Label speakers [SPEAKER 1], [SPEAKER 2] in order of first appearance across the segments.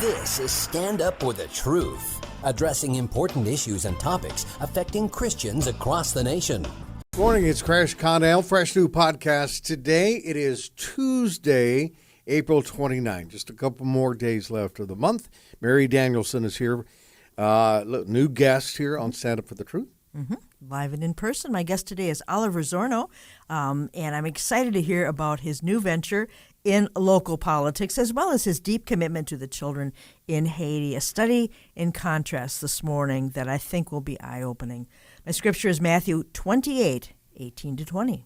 [SPEAKER 1] This is Stand Up for the Truth, addressing important issues and topics affecting Christians across the nation.
[SPEAKER 2] Good morning, it's Crash Caneille, fresh new podcast. Today it is Tuesday, April 29. Just a couple more days left of the month. Mary Danielson is here, new guest here on Stand Up for the Truth.
[SPEAKER 3] Mm-hmm. Live and in person. My guest today is Oliver Zornow, and I'm excited to hear about his new venture in local politics, as well as his deep commitment to the children in Haiti. A study in contrast this morning that I think will be eye-opening. My scripture is Matthew 28:18-20.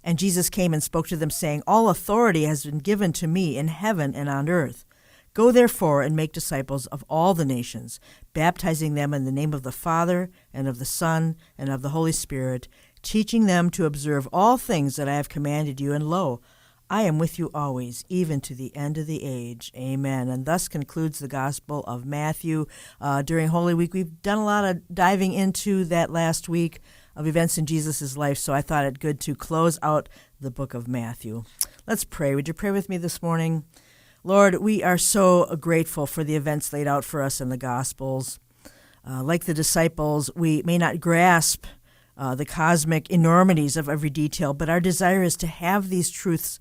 [SPEAKER 3] And Jesus came and spoke to them, saying, "All authority has been given to me in heaven and on earth. Go therefore and make disciples of all the nations, baptizing them in the name of the Father and of the Son and of the Holy Spirit, teaching them to observe all things that I have commanded you. And lo, I am with you always, even to the end of the age." Amen. And thus concludes the Gospel of Matthew. During Holy Week, we've done a lot of diving into that last week of events in Jesus' life, so I thought it good to close out the book of Matthew. Let's pray. Would you pray with me this morning? Lord, we are so grateful for the events laid out for us in the Gospels. Like the disciples, we may not grasp the cosmic enormities of every detail, but our desire is to have these truths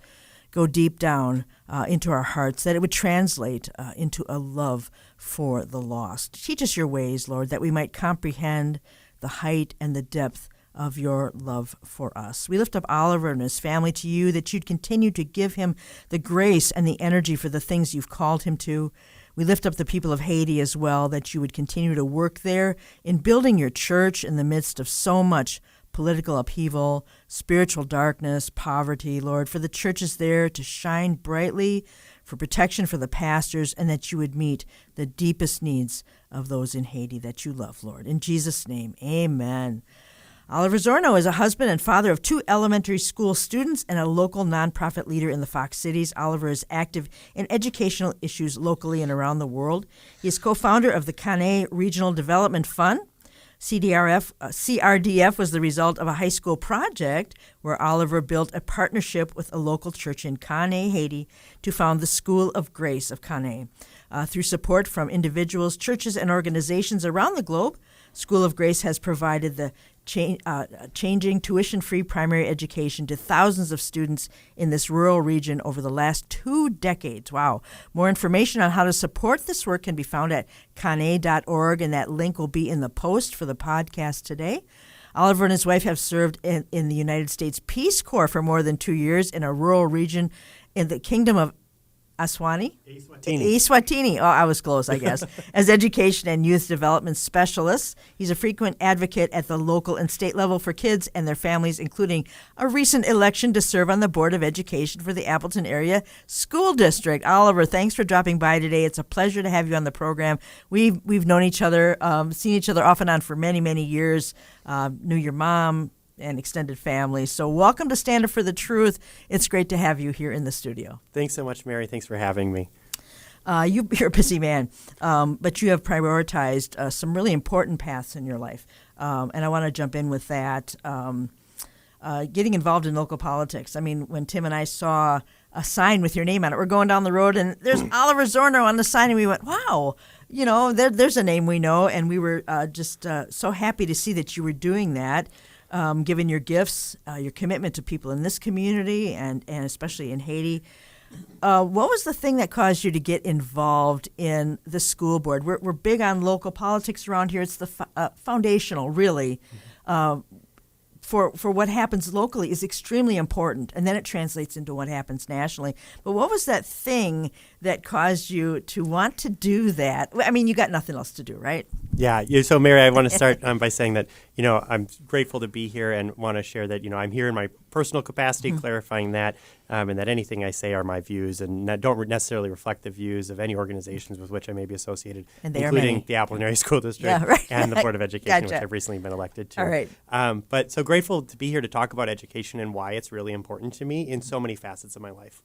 [SPEAKER 3] go deep down into our hearts, that it would translate into a love for the lost. Teach us your ways, Lord, that we might comprehend the height and the depth of your love for us. We lift up Oliver and his family to you, that you'd continue to give him the grace and the energy for the things you've called him to. We lift up the people of Haiti as well, that you would continue to work there in building your church in the midst of so much political upheaval, spiritual darkness, poverty, Lord, for the churches there to shine brightly, for protection for the pastors, and that you would meet the deepest needs of those in Haiti that you love, Lord. In Jesus' name, amen. Oliver Zornow is a husband and father of 2 elementary school students and a local nonprofit leader in the Fox Cities. Oliver is active in educational issues locally and around the world. He is co-founder of the Caneille Regional Development Fund. CRDF was the result of a high school project where Oliver built a partnership with a local church in Caneille, Haiti, to found the School of Grace of Caneille. Through support from individuals, churches, and organizations around the globe, School of Grace has provided the changing tuition-free primary education to thousands of students in this rural region over the last 2 decades. Wow. More information on how to support this work can be found at caneille.org, and that link will be in the post for the podcast today. Oliver and his wife have served in the United States Peace Corps for more than 2 years in a rural region in the Kingdom of Eswatini. Oh, I was close, I guess. As education and youth development specialists, he's a frequent advocate at the local and state level for kids and their families, including a recent election to serve on the Board of Education for the Appleton Area School District. Oliver, thanks for dropping by today. It's a pleasure to have you on the program. We've known each other, seen each other off and on for many, many years. Knew your mom and extended family. So welcome to Stand Up for the Truth. It's great to have you here in the studio.
[SPEAKER 4] Thanks so much, Mary. Thanks for having me.
[SPEAKER 3] You're a busy man, but you have prioritized some really important paths in your life. And I want to jump in with that. Getting involved in local politics. I mean, when Tim and I saw a sign with your name on it, we're going down the road and there's Oliver Zornow on the sign, and we went, wow, there's a name we know. And we were just so happy to see that you were doing that. Given your gifts, your commitment to people in this community and especially in Haiti. What was the thing that caused you to get involved in the school board? We're big on local politics around here. It's the foundational, really. For what happens locally is extremely important, and then it translates into what happens nationally. But what was that thing that caused you to want to do that? I mean, you got nothing else to do, right?
[SPEAKER 4] Yeah. So, Mary, I want to start by saying that, I'm grateful to be here and want to share that, I'm here in my personal capacity, clarifying that, and that anything I say are my views and that don't necessarily reflect the views of any organizations with which I may be associated, including the Appleton Area School District and the Board of Education, which I've recently been elected to.
[SPEAKER 3] All right.
[SPEAKER 4] But so grateful to be here to talk about education and why it's really important to me in so many facets of my life.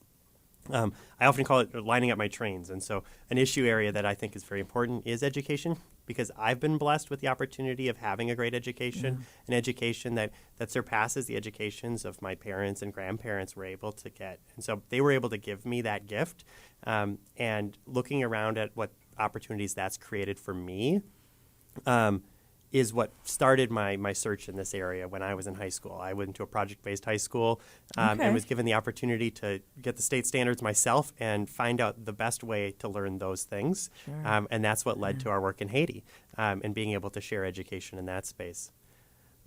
[SPEAKER 4] I often call it lining up my trains. And so an issue area that I think is very important is education, because I've been blessed with the opportunity of having a great education, an education that surpasses the educations of my parents and grandparents were able to get. And so they were able to give me that gift. And looking around at what opportunities that's created for me, is what started my search in this area when I was in high school. I went to a project-based high school and was given the opportunity to get the state standards myself and find out the best way to learn those things.
[SPEAKER 3] Sure.
[SPEAKER 4] And that's what led to our work in Haiti and being able to share education in that space.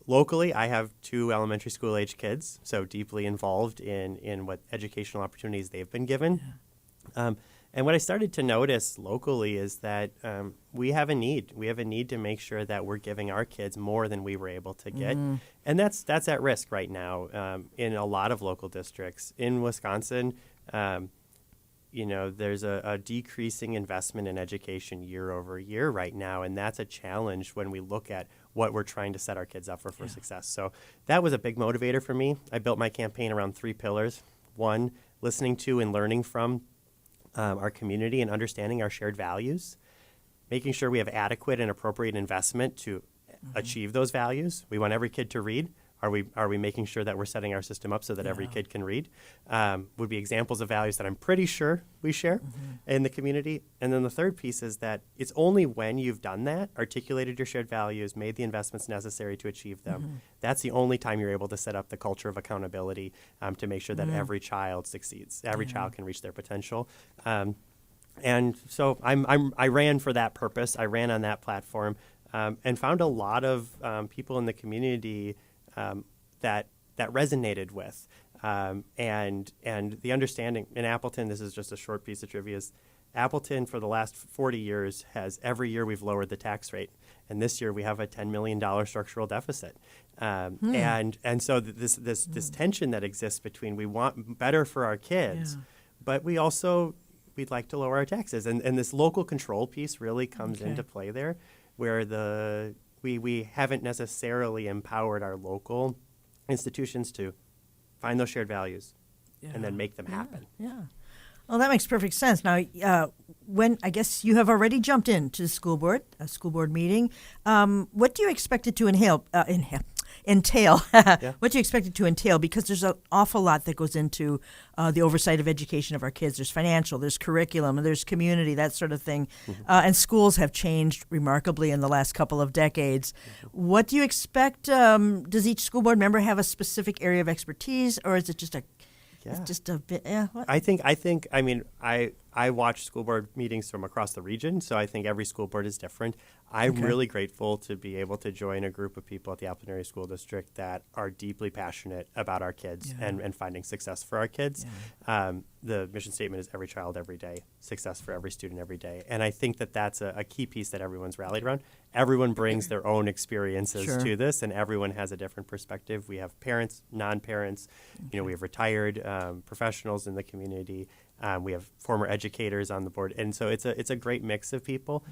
[SPEAKER 4] Locally, I have 2 elementary school-age kids, so deeply involved in what educational opportunities they've been given. And what I started to notice locally is that we have a need. We have a need to make sure that we're giving our kids more than we were able to get. And that's at risk right now in a lot of local districts. In Wisconsin, there's a decreasing investment in education year over year right now, and that's a challenge when we look at what we're trying to set our kids up for success. So that was a big motivator for me. I built my campaign around 3 pillars. 1, listening to and learning from our community and understanding our shared values, making sure we have adequate and appropriate investment to achieve those values. We want every kid to read. Are we making sure that we're setting our system up so that every kid can read? Would be examples of values that I'm pretty sure we share in the community. And then the third piece is that it's only when you've done that, articulated your shared values, made the investments necessary to achieve them, that's the only time you're able to set up the culture of accountability to make sure that every child succeeds, every child can reach their potential. And so I ran for that purpose. I ran on that platform and found a lot of people in the community that resonated with, and the understanding in Appleton. This is just a short piece of trivia. Is Appleton for the last 40 years has every year we've lowered the tax rate, and this year we have a $10 million structural deficit, and so this tension that exists between we want better for our kids, but we'd like to lower our taxes, and this local control piece really comes into play there, where we haven't necessarily empowered our local institutions to find those shared values and then make them happen.
[SPEAKER 3] Yeah. Well, that makes perfect sense. Now, when I guess you have already jumped into the school board meeting, what do you expect it to entail? What do you expect it to entail? Because there's an awful lot that goes into the oversight of education of our kids. There's financial, there's curriculum, there's community, that sort of thing. And schools have changed remarkably in the last couple of decades. What do you expect? Does each school board member have a specific area of expertise, or is it just a bit? What?
[SPEAKER 4] I watch school board meetings from across the region, so I think every school board is different. I'm really grateful to be able to join a group of people at the Appleton Area School District that are deeply passionate about our kids and finding success for our kids. The mission statement is every child, every day, success for every student every day. And I think that that's a key piece that everyone's rallied around. Everyone brings their own experiences to this, and everyone has a different perspective. We have parents, non-parents, we have retired professionals in the community. We have former educators on the board, and so it's a great mix of people.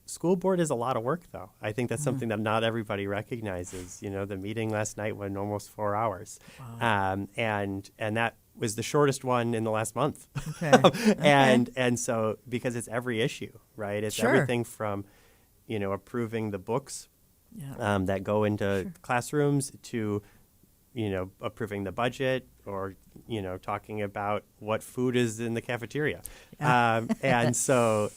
[SPEAKER 4] School board is a lot of work, though. I think that's something that not everybody recognizes. The meeting last night went almost 4 hours, and that was the shortest one in the last month. And so because it's every issue, right? It's everything from approving the books that go into classrooms to approving the budget or, talking about what food is in the cafeteria. And so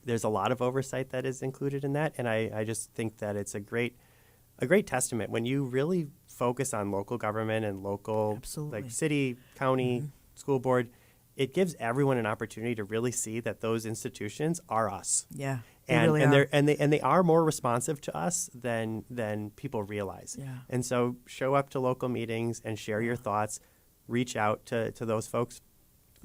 [SPEAKER 4] there's a lot of oversight that is included in that. And I just think that it's a great testament when you really focus on local government and local, like city, county, school board. It gives everyone an opportunity to really see that those institutions are us.
[SPEAKER 3] Yeah.
[SPEAKER 4] They are more responsive to us than people realize.
[SPEAKER 3] Yeah.
[SPEAKER 4] And so show up to local meetings and share your thoughts. Reach out to those folks.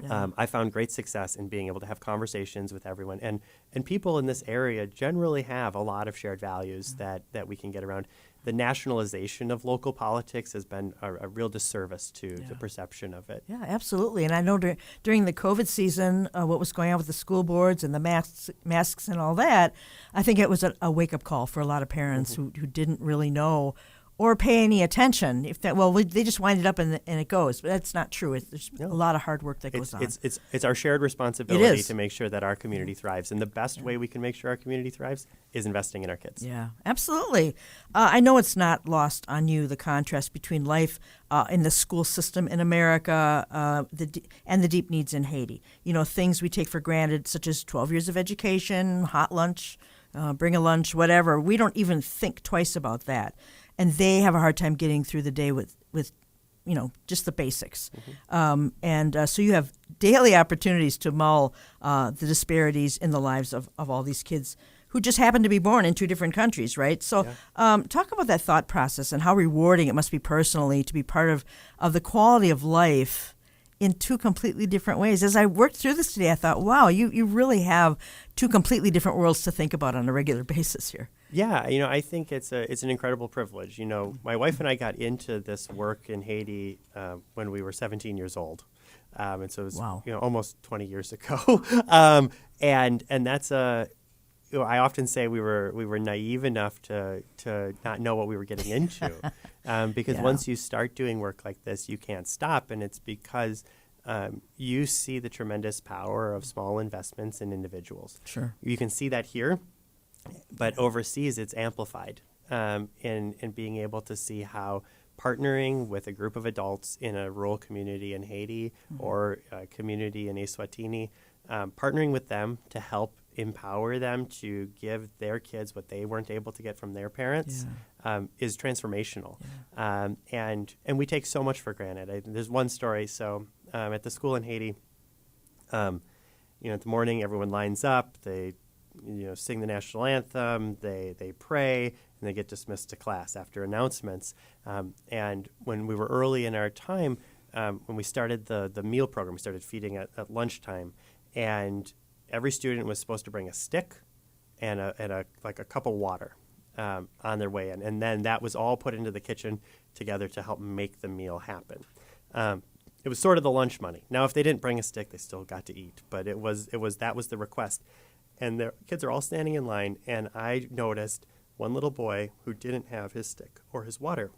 [SPEAKER 4] Yeah. I found great success in being able to have conversations with everyone. And people in this area generally have a lot of shared values that we can get around. The nationalization of local politics has been a real disservice to the perception of it.
[SPEAKER 3] Yeah, absolutely. And I know during the COVID season, what was going on with the school boards and the masks and all that, I think it was a wake-up call for a lot of parents who didn't really know or pay any attention. If that, they just wind it up and it goes. But that's not true. There's a lot of hard work that goes on.
[SPEAKER 4] It's our shared responsibility to make sure that our community thrives. And the best way we can make sure our community thrives is investing in our kids.
[SPEAKER 3] Yeah, absolutely. I know it's not lost on you, the contrast between life in the school system in America and the deep needs in Haiti. You know, things we take for granted, such as 12 years of education, hot lunch, bring a lunch, whatever. We don't even think twice about that. And they have a hard time getting through the day with just the basics. So you have daily opportunities to mull the disparities in the lives of all these kids who just happen to be born in two different countries, right? So talk about that thought process and how rewarding it must be personally to be part of the quality of life in two completely different ways. As I worked through this today, I thought, wow, you really have two completely different worlds to think about on a regular basis here.
[SPEAKER 4] Yeah, I think it's an incredible privilege. My wife and I got into this work in Haiti when we were 17 years old, and so it was almost 20 years ago. And that's I often say we were naive enough to not know what we were getting into, because once you start doing work like this, you can't stop, and it's because you see the tremendous power of small investments in individuals.
[SPEAKER 3] Sure,
[SPEAKER 4] you can see that here. But overseas, it's amplified in being able to see how partnering with a group of adults in a rural community in Haiti or a community in Eswatini, partnering with them to help empower them to give their kids what they weren't able to get from their parents is transformational. And we take so much for granted. There's one story. So at the school in Haiti, at the morning, everyone lines up. They sing the national anthem, they pray, and they get dismissed to class after announcements. And when we were early in our time, when we started the meal program, we started feeding at lunchtime, and every student was supposed to bring a stick and a cup of water on their way in, and then that was all put into the kitchen together to help make the meal happen. It was sort of the lunch money. Now, if they didn't bring a stick, they still got to eat, but that was the request. And the kids are all standing in line, and I noticed one little boy who didn't have his stick or his water.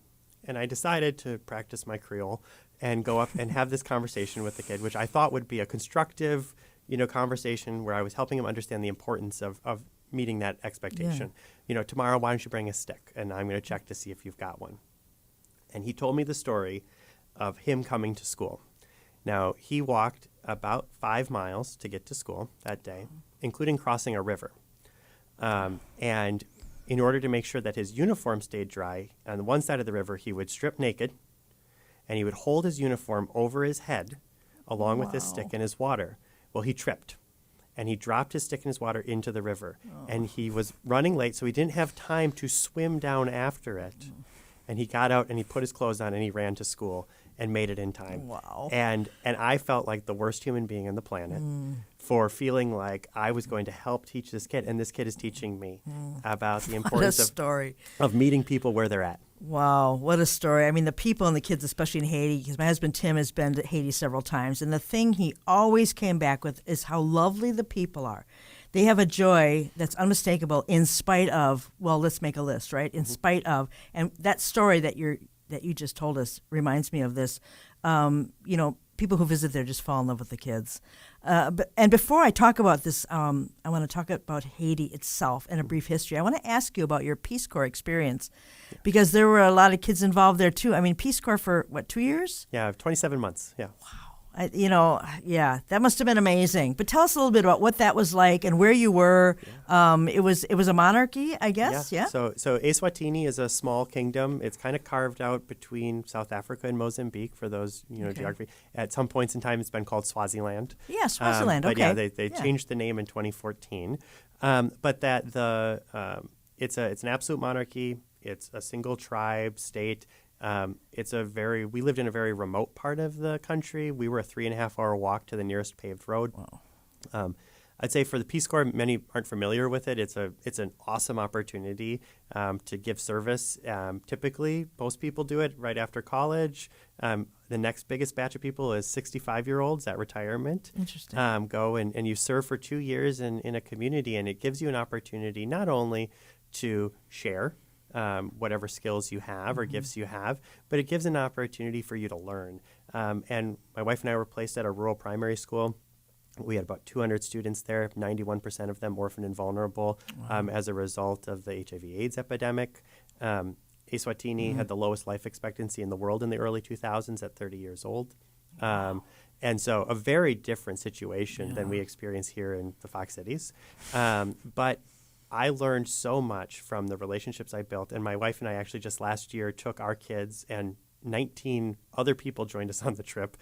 [SPEAKER 4] And I decided to practice my Creole and go up and have this conversation with the kid, which I thought would be a constructive, conversation where I was helping him understand the importance of meeting that expectation. Tomorrow, why don't you bring a stick? And I'm going to check to see if you've got one. And he told me the story of him coming to school. Now, he walked about 5 miles to get to school that day, including crossing a river. And in order to make sure that his uniform stayed dry, on the one side of the river, he would strip naked, and he would hold his uniform over his head along with his stick and his water. Well, he tripped, and he dropped his stick and his water into the river. And he was running late, so he didn't have time to swim down after it. And he got out, and he put his clothes on, and he ran to school and made it in time.
[SPEAKER 3] Wow.
[SPEAKER 4] And I felt like the worst human being on the planet for feeling like I was going to help teach this kid, and this kid is teaching me about the importance of meeting people where they're at.
[SPEAKER 3] Wow, what a story. I mean, the people and the kids, especially in Haiti, because my husband Tim has been to Haiti several times, and the thing he always came back with is how lovely the people are. They have a joy that's unmistakable in spite of, let's make a list, right? In spite of, and that story that you just told us reminds me of this. People who visit there just fall in love with the kids. And before I talk about this, I want to talk about Haiti itself and a brief history. I want to ask you about your Peace Corps experience, because there were a lot of kids involved there too. I mean, Peace Corps for 2 years?
[SPEAKER 4] Yeah, 27 months. Yeah.
[SPEAKER 3] Wow. That must have been amazing. But tell us a little bit about what that was like and where you were. Yeah. It was a monarchy, I guess. Yeah.
[SPEAKER 4] So Eswatini is a small kingdom. It's kind of carved out between South Africa and Mozambique for those geography. At some points in time, it's been called Swaziland.
[SPEAKER 3] Yeah, Swaziland.
[SPEAKER 4] But yeah, they changed the name in 2014. But it's an absolute monarchy. It's a single tribe state. We lived in a very remote part of the country. We were a 3.5-hour walk to the nearest paved road. Wow. I'd say for the Peace Corps, many aren't familiar with it. It's an awesome opportunity to give service. Typically, most people do it right after college. The next biggest batch of people is 65-year-olds at retirement.
[SPEAKER 3] Interesting.
[SPEAKER 4] Go and you serve for 2 years in a community, and it gives you an opportunity not only to share whatever skills you have or gifts you have, but it gives an opportunity for you to learn. And my wife and I were placed at a rural primary school. We had about 200 students there, 91% of them orphan and vulnerable as a result of the HIV/AIDS epidemic. Eswatini had the lowest life expectancy in the world in the early 2000s at 30 years old. And so a very different situation than we experience here in the Fox Cities. But I learned so much from the relationships I built. And my wife and I actually just last year took our kids, and 19 other people joined us on the trip,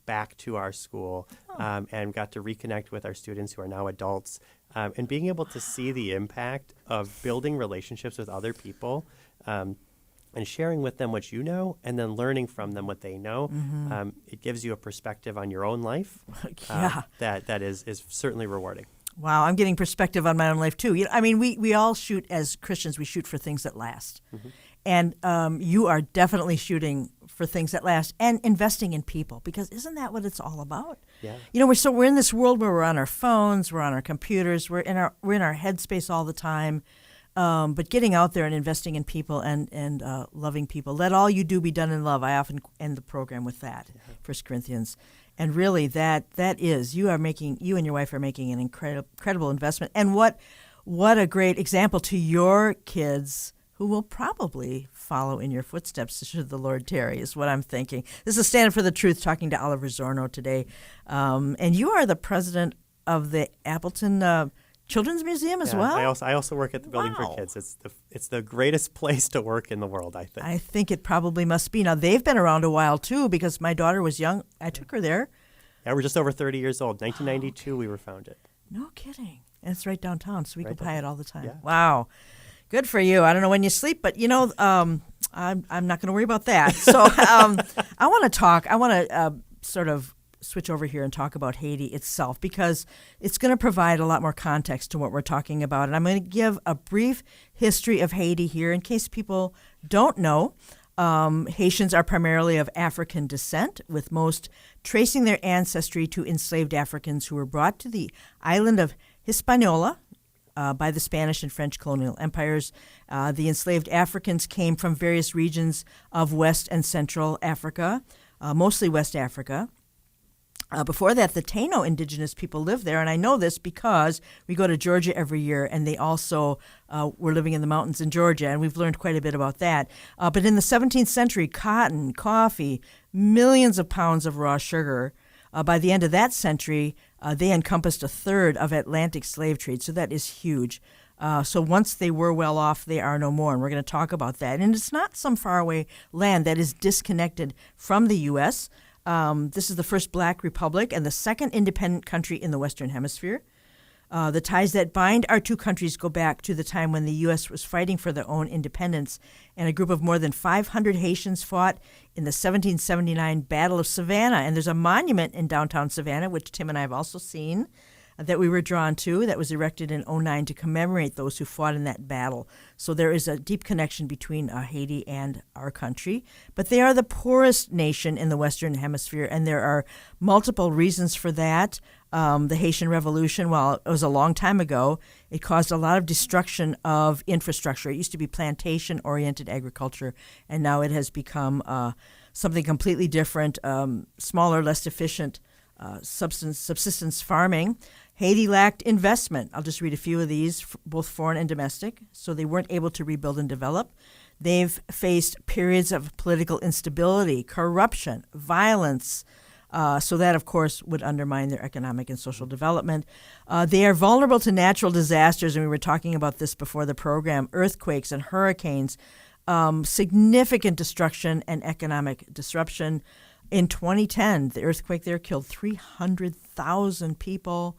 [SPEAKER 4] back to our school and got to reconnect with our students who are now adults. And being able to see the impact of building relationships with other people and sharing with them what you know and then learning from them what they know, it gives you a perspective on your own life that is certainly rewarding.
[SPEAKER 3] Wow, I'm getting perspective on my own life, too. I mean, we all shoot, as Christians, we shoot for things that last. And you are definitely shooting for things that last and investing in people, because isn't that what it's all about?
[SPEAKER 4] Yeah.
[SPEAKER 3] We're in this world where we're on our phones, we're on our computers, we're in our headspace all the time. But getting out there and investing in people and loving people. Let all you do be done in love. I often end the program with that, 1 Corinthians. And really, that is, you and your wife are making an incredible investment. And what a great example to your kids, who will probably follow in your footsteps should the Lord tarry, is what I'm thinking. This is Stand for the Truth, talking to Oliver Zornow today. And you are the president of the Appleton Children's Museum as well?
[SPEAKER 4] I also work at the Building for Kids. It's the greatest place to work in the world, I think.
[SPEAKER 3] I think it probably must be. Now, they've been around a while, too, because my daughter was young. I took her there.
[SPEAKER 4] Yeah, we're just over 30 years old. 1992 we were founded.
[SPEAKER 3] No kidding. And it's right downtown, so we go by it all the time.
[SPEAKER 4] Yeah.
[SPEAKER 3] Wow. Good for you. I don't know when you sleep, but, I'm not going to worry about that. So I want to sort of switch over here and talk about Haiti itself, because it's going to provide a lot more context to what we're talking about. And I'm going to give a brief history of Haiti here in case people don't know. Haitians are primarily of African descent, with most tracing their ancestry to enslaved Africans who were brought to the island of Hispaniola by the Spanish and French colonial empires. The enslaved Africans came from various regions of West and Central Africa, mostly West Africa. Before that, the Taino indigenous people lived there, and I know this because we go to Georgia every year, and they also were living in the mountains in Georgia, and we've learned quite a bit about that. But in the 17th century, cotton, coffee, millions of pounds of raw sugar. By the end of that century, they encompassed a third of Atlantic slave trade, so that is huge. So once they were well off, they are no more, and we're going to talk about that. And it's not some faraway land that is disconnected from the U.S., this is the first black republic and the second independent country in the Western Hemisphere. The ties that bind our two countries go back to the time when the U.S. was fighting for their own independence, and a group of more than 500 Haitians fought in the 1779 Battle of Savannah. And there's a monument in downtown Savannah, which Tim and I have also seen, that we were drawn to, that was erected in 2009 to commemorate those who fought in that battle. So there is a deep connection between Haiti and our country. But they are the poorest nation in the Western Hemisphere, and there are multiple reasons for that. The Haitian Revolution, while it was a long time ago, it caused a lot of destruction of infrastructure. It used to be plantation-oriented agriculture, and now it has become something completely different, smaller, less efficient subsistence farming. Haiti lacked investment. I'll just read a few of these, both foreign and domestic. So they weren't able to rebuild and develop. They've faced periods of political instability, corruption, violence. So that, of course, would undermine their economic and social development. They are vulnerable to natural disasters, and we were talking about this before the program, earthquakes and hurricanes, significant destruction and economic disruption. In 2010, the earthquake there killed 300,000 people.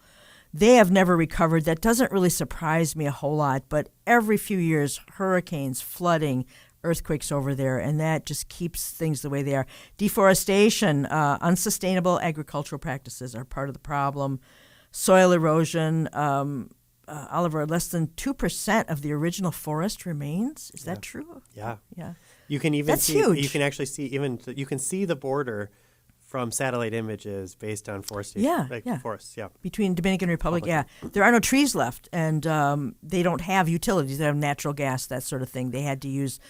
[SPEAKER 3] They have never recovered. That doesn't really surprise me a whole lot, but every few years, hurricanes, flooding, earthquakes over there, and that just keeps things the way they are. Deforestation, unsustainable agricultural practices are part of the problem. Soil erosion, Oliver, less than 2% of the original forest remains. Is that true?
[SPEAKER 4] Yeah.
[SPEAKER 3] Yeah.
[SPEAKER 4] You can even
[SPEAKER 3] That's
[SPEAKER 4] see,
[SPEAKER 3] huge.
[SPEAKER 4] you can actually see you can see the border from satellite images based on forests. Forests, yeah.
[SPEAKER 3] Between Dominican Republic, there are no trees left, and they don't have utilities. They have natural gas, that sort of thing. They had to use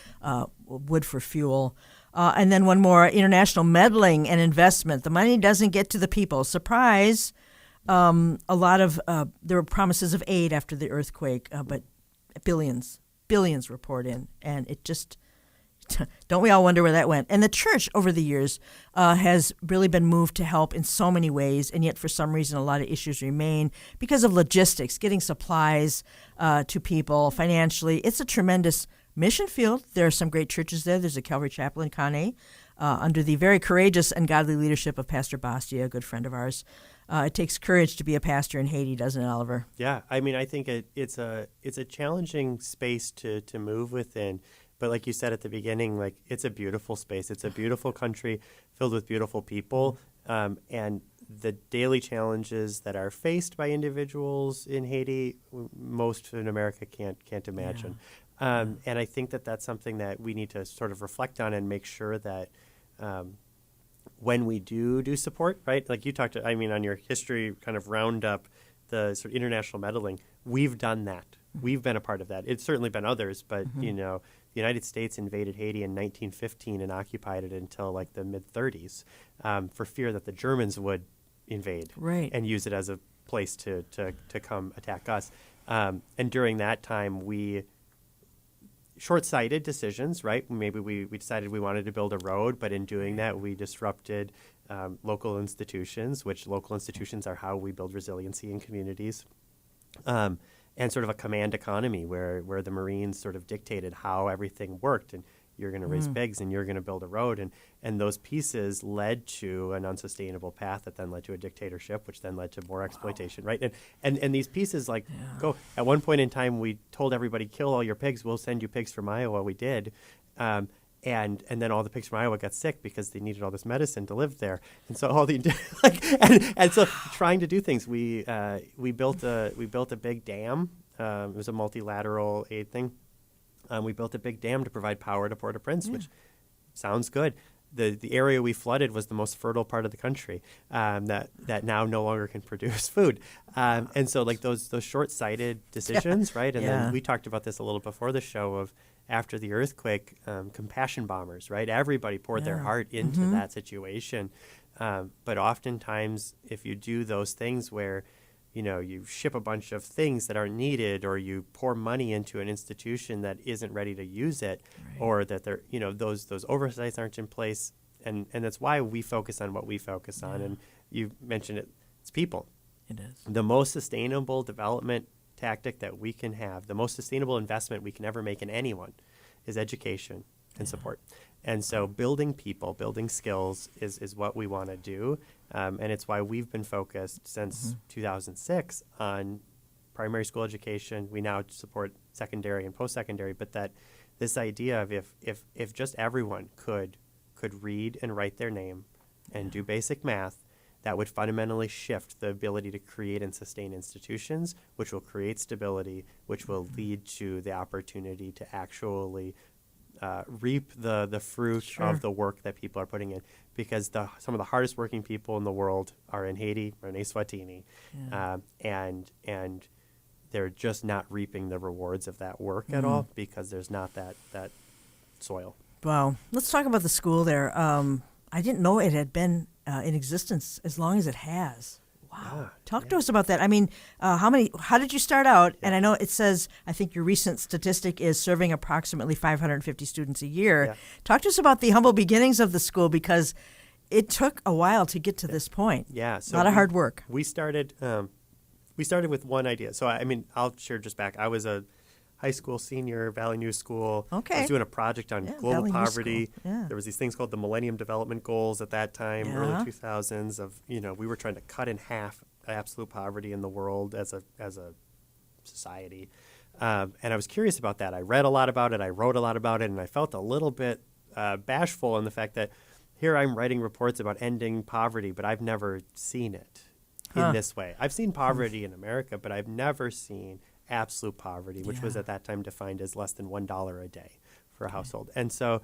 [SPEAKER 3] wood for fuel. And then one more, international meddling and investment. The money doesn't get to the people. Surprise! A lot of there were promises of aid after the earthquake, but billions were poured in, and it just. Don't we all wonder where that went? And the church over the years has really been moved to help in so many ways, and yet for some reason a lot of issues remain because of logistics, getting supplies to people financially. It's a tremendous mission field. There are some great churches there. There's a Calvary Chapel in Caneille under the very courageous and godly leadership of Pastor Bastia, a good friend of ours. It takes courage to be a pastor in Haiti, doesn't it, Oliver?
[SPEAKER 4] Yeah, I mean, I think it's a challenging space to move within. But like you said at the beginning, like it's a beautiful space. It's a beautiful country filled with beautiful people. And the daily challenges that are faced by individuals in Haiti, most in America can't imagine. And I think that's something that we need to sort of reflect on and make sure that when we do support, right? Like you talked, on your history kind of roundup, the sort of international meddling, we've done that. We've been a part of that. It's certainly been others, but, the United States invaded Haiti in 1915 and occupied it until like the mid-30s for fear that the Germans would invade and use it as a place to come attack us. And during that time, we short-sighted decisions, right? Maybe we decided we wanted to build a road, but in doing that, we disrupted local institutions, which local institutions are how we build resiliency in communities. And sort of a command economy where the Marines sort of dictated how everything worked, and you're going to raise pigs and you're going to build a road. And those pieces led to an unsustainable path that then led to a dictatorship, which then led to more exploitation, right? And these pieces go, at one point in time, we told everybody, kill all your pigs, we'll send you pigs from Iowa. We did. And then all the pigs from Iowa got sick because they needed all this medicine to live there, and so all the and so trying to do things, we built a big dam. It was a multilateral aid thing. We built a big dam to provide power to Port-au-Prince, which sounds good. The area we flooded was the most fertile part of the country that now no longer can produce food, and so like those short-sighted decisions, right? And then we talked about this a little before the show of. After the earthquake, compassion bombers, right? Everybody poured their heart into that situation. But oftentimes, if you do those things where, you ship a bunch of things that aren't needed, or you pour money into an institution that isn't ready to use it, or that they're, those oversights aren't in place. And that's why we focus on what we focus on. And you mentioned it, it's people.
[SPEAKER 3] It is.
[SPEAKER 4] The most sustainable development tactic that we can have, the most sustainable investment we can ever make in anyone is education and support. And so building people, building skills is what we want to do. And it's why we've been focused since 2006 on primary school education. We now support secondary and post-secondary, but that this idea of if just everyone could read and write their name and do basic math, that would fundamentally shift the ability to create and sustain institutions, which will create stability, which will lead to the opportunity to actually reap the fruit of the work that people are putting in. Because some of the hardest working people in the world are in Haiti or in Eswatini, and they're just not reaping the rewards of that work at all because there's not that soil.
[SPEAKER 3] Wow. Let's talk about the school there. I didn't know it had been in existence as long as it has. Wow. Talk to us about that. I mean, how did you start out? And I know it says, I think your recent statistic is serving approximately 550 students a year. Yeah. Talk to us about the humble beginnings of the school, because it took a while to get to this point.
[SPEAKER 4] Yeah. So
[SPEAKER 3] a lot of hard work.
[SPEAKER 4] We started with one idea. So, I'll share just back. I was a high school senior, Valley News School.
[SPEAKER 3] Okay.
[SPEAKER 4] I was doing a project on global
[SPEAKER 3] Valley
[SPEAKER 4] poverty.
[SPEAKER 3] Yeah.
[SPEAKER 4] There was these things called the Millennium Development Goals at that time, early 2000s, of, we were trying to cut in half absolute poverty in the world as a society. And I was curious about that. I read a lot about it. I wrote a lot about it. And I felt a little bit bashful in the fact that here I'm writing reports about ending poverty, but I've never seen it in this way. I've seen poverty in America, but I've never seen absolute poverty, which was at that time defined as less than $1 a day for a household. And so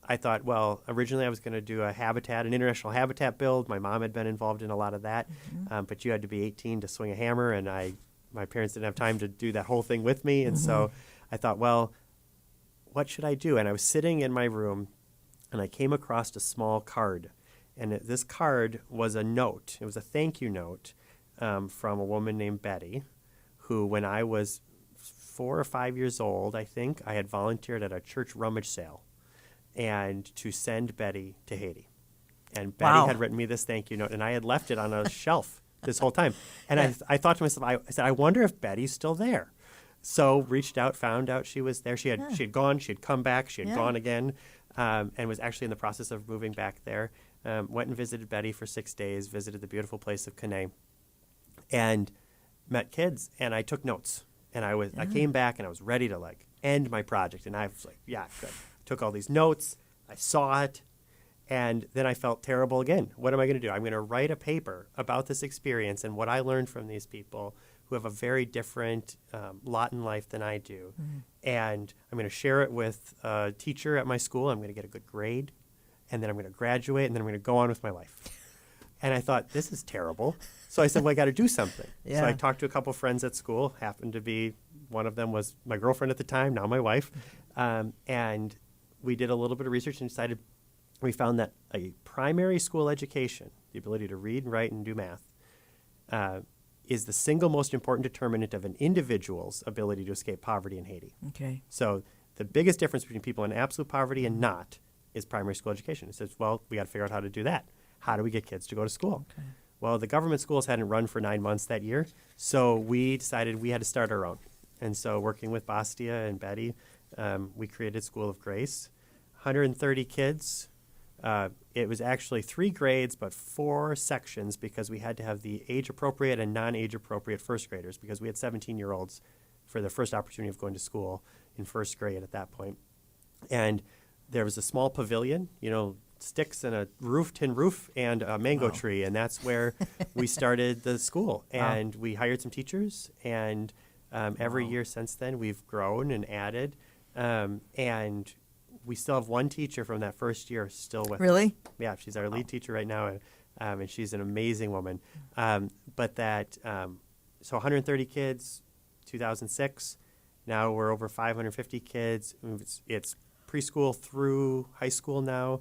[SPEAKER 4] I thought, well, originally I was going to do an international habitat build. My mom had been involved in a lot of that, but you had to be 18 to swing a hammer, and my parents didn't have time to do that whole thing with me. And so I thought, well, what should I do? And I was sitting in my room, and I came across a small card. And this card was a note. It was a thank you note from a woman named Betty, who, when I was 4 or 5 years old, I think, I had volunteered at a church rummage sale and to send Betty to Haiti. And Betty had written me this thank you note, and I had left it on a shelf this whole time. And I thought to myself, I said, I wonder if Betty's still there. So reached out, found out she was there. She had gone, she had come back, she had gone again, and was actually in the process of moving back there. Went and visited Betty for 6 days, visited the beautiful place of Caneille, and met kids, and I took notes. And I came back, and I was ready to end my project. And I was like, yeah, good. Took all these notes, I saw it, and then I felt terrible again. What am I going to do? I'm going to write a paper about this experience and what I learned from these people who have a very different lot in life than I do. And I'm going to share it with a teacher at my school. I'm going to get a good grade, and then I'm going to graduate, and then I'm going to go on with my life. And I thought, this is terrible. So I said, well, I got to do something. So I talked to a couple friends at school. Happened to be, one of them was my girlfriend at the time, now my wife. And we did a little bit of research and we found that a primary school education, the ability to read and write and do math, is the single most important determinant of an individual's ability to escape poverty in Haiti.
[SPEAKER 3] Okay.
[SPEAKER 4] So the biggest difference between people in absolute poverty and not is primary school education. It says, well, we got to figure out how to do that. How do we get kids to go to school? Okay. Well, the government schools hadn't run for 9 months that year, so we decided we had to start our own. And so working with Bastia and Betty, we created School of Grace. 130 kids. It was actually 3 grades, but 4 sections because we had to have the age-appropriate and non-age-appropriate first graders because we had 17-year-olds for their first opportunity of going to school in first grade at that point. And there was a small pavilion, sticks and a tin roof and a mango tree, and that's where we started the school. And we hired some teachers, and every year since then we've grown and added, and we still have one teacher from that first year still with us.
[SPEAKER 3] Really?
[SPEAKER 4] Yeah, she's our lead teacher right now, and she's an amazing woman. So 130 kids, 2006. Now we're over 550 kids. It's preschool through high school now.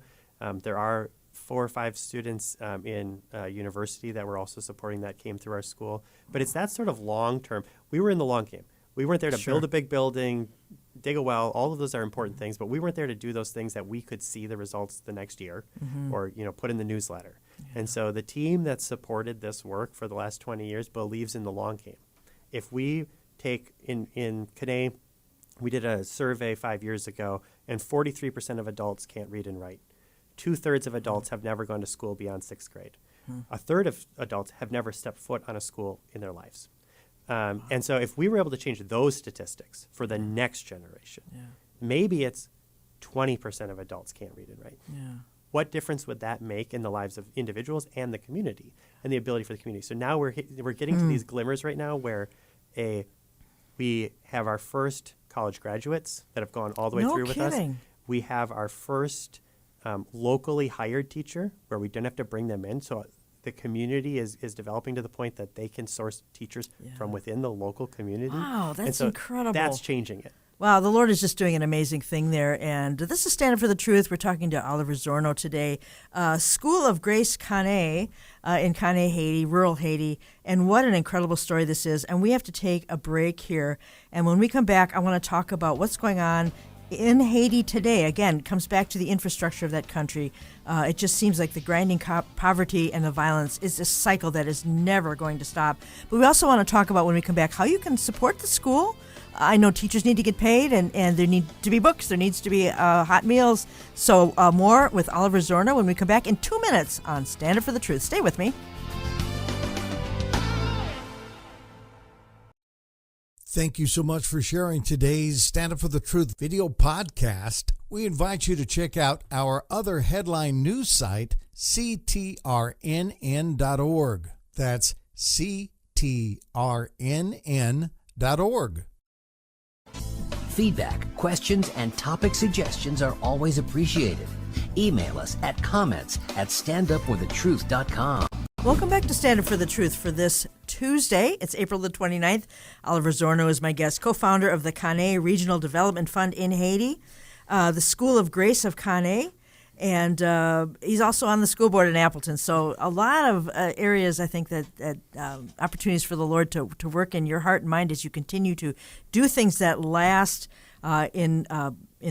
[SPEAKER 4] There are 4 or 5 students in university that we're also supporting that came through our school. But it's that sort of long term. We were in the long game. We weren't there to build a big building, dig a well. All of those are important things, but we weren't there to do those things that we could see the results the next year or put in the newsletter. Yeah. And so the team that supported this work for the last 20 years believes in the long game. If we take in Caneille, we did a survey 5 years ago, and 43% of adults can't read and write. 2/3 of adults have never gone to school beyond 6th grade. A third of adults have never stepped foot on a school in their lives. And so if we were able to change those statistics for the next generation, maybe it's 20% of adults can't read and write.
[SPEAKER 3] Yeah.
[SPEAKER 4] What difference would that make in the lives of individuals and the community and the ability for the community? So now we're getting to these glimmers right now where we have our first college graduates that have gone all the way through with us. We have our first locally hired teacher where we don't have to bring them in. So the community is developing to the point that they can source teachers from within the local community.
[SPEAKER 3] Wow, that's incredible.
[SPEAKER 4] That's changing it.
[SPEAKER 3] Wow, the Lord is just doing an amazing thing there. And this is Stand Up for the Truth. We're talking to Oliver Zornow today. School of Grace Caneille in Caneille, Haiti, rural Haiti. And what an incredible story this is. And we have to take a break here. And when we come back, I want to talk about what's going on in Haiti today. Again, it comes back to the infrastructure of that country. It just seems like the grinding poverty and the violence is a cycle that is never going to stop. But we also want to talk about, when we come back, how you can support the school. I know teachers need to get paid, and there need to be books. There needs to be hot meals. So more with Oliver Zornow when we come back in 2 minutes on Stand Up for the Truth. Stay with me.
[SPEAKER 2] Thank you so much for sharing today's Stand Up for the Truth video podcast. We invite you to check out our other headline news site, ctrnn.org. That's ctrnn.org.
[SPEAKER 1] Feedback, questions, and topic suggestions are always appreciated. Email us at comments@standupforthetruth.com.
[SPEAKER 3] Welcome back to Stand Up for the Truth for this Tuesday. It's April the 29th. Oliver Zornow is my guest, co-founder of the Caneille Regional Development Fund in Haiti, the School of Grace of Caneille, and he's also on the school board in Appleton. So a lot of areas, I think, that opportunities for the Lord to work in your heart and mind as you continue to do things that last in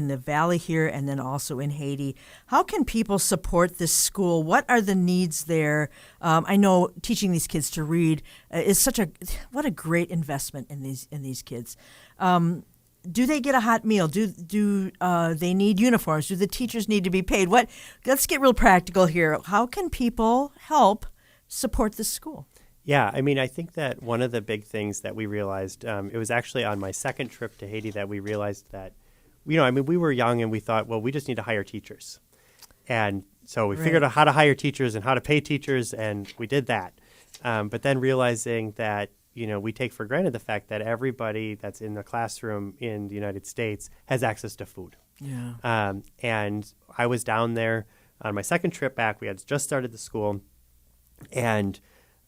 [SPEAKER 3] the valley here and then also in Haiti. How can people support this school? What are the needs there? I know teaching these kids to read is what a great investment in these kids. Do they get a hot meal? Do they need uniforms? Do the teachers need to be paid? Let's get real practical here. How can people help support this school?
[SPEAKER 4] Yeah, I mean, I think that one of the big things that we realized, it was actually on my second trip to Haiti that we realized that, we were young and we thought, well, we just need to hire teachers. And so we figured out how to hire teachers and how to pay teachers, and we did that. But then realizing that, we take for granted the fact that everybody that's in the classroom in the United States has access to food.
[SPEAKER 3] Yeah.
[SPEAKER 4] And I was down there on my second trip back. We had just started the school, and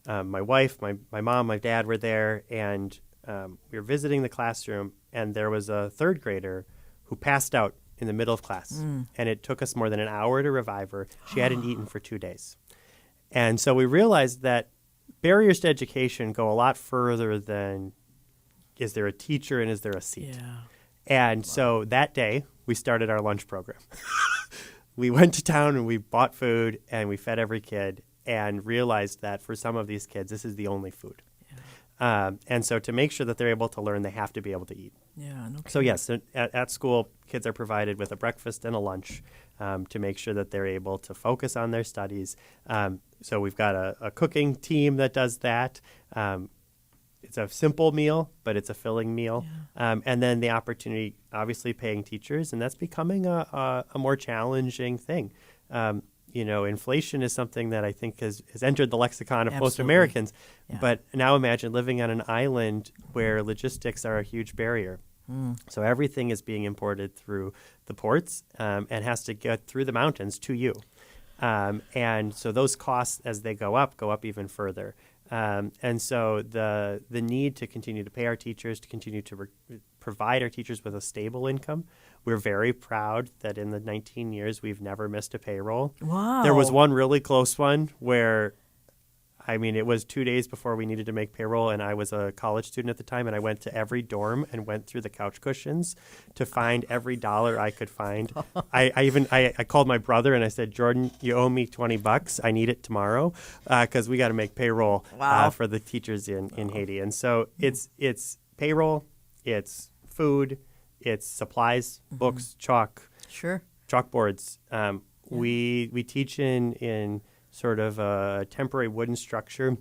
[SPEAKER 4] my wife, my mom, my dad were there, and we were visiting the classroom, and there was a third grader who passed out in the middle of class. And it took us more than an hour to revive her. She hadn't eaten for 2 days. And so we realized that barriers to education go a lot further than is there a teacher and is there a seat.
[SPEAKER 3] Yeah.
[SPEAKER 4] And so that day, we started our lunch program. We went to town and we bought food and we fed every kid and realized that for some of these kids, this is the only food. Yeah. And so to make sure that they're able to learn, they have to be able to eat.
[SPEAKER 3] Yeah. No
[SPEAKER 4] So yes, at school, kids are provided with a breakfast and a lunch to make sure that they're able to focus on their studies. So we've got a cooking team that does that. It's a simple meal, but it's a filling meal. Yeah. And then the opportunity, obviously paying teachers, and that's becoming a more challenging thing. Inflation is something that I think has entered the lexicon of most Americans. Yeah. But now imagine living on an island where logistics are a huge barrier. So everything is being imported through the ports and has to get through the mountains to you. And so those costs, as they go up even further. And so the need to continue to pay our teachers, to continue to provide our teachers with a stable income. We're very proud that in the 19 years we've never missed a payroll.
[SPEAKER 3] Wow.
[SPEAKER 4] There was one really close one where, it was 2 days before we needed to make payroll, and I was a college student at the time, and I went to every dorm and went through the couch cushions to find every dollar I could find. I called my brother and I said, Jordan, you owe me $20. I need it tomorrow because we got to make payroll for the teachers in Haiti. And so it's payroll, it's food, it's supplies, books, chalk, chalkboards. We teach in sort of a temporary wooden structure,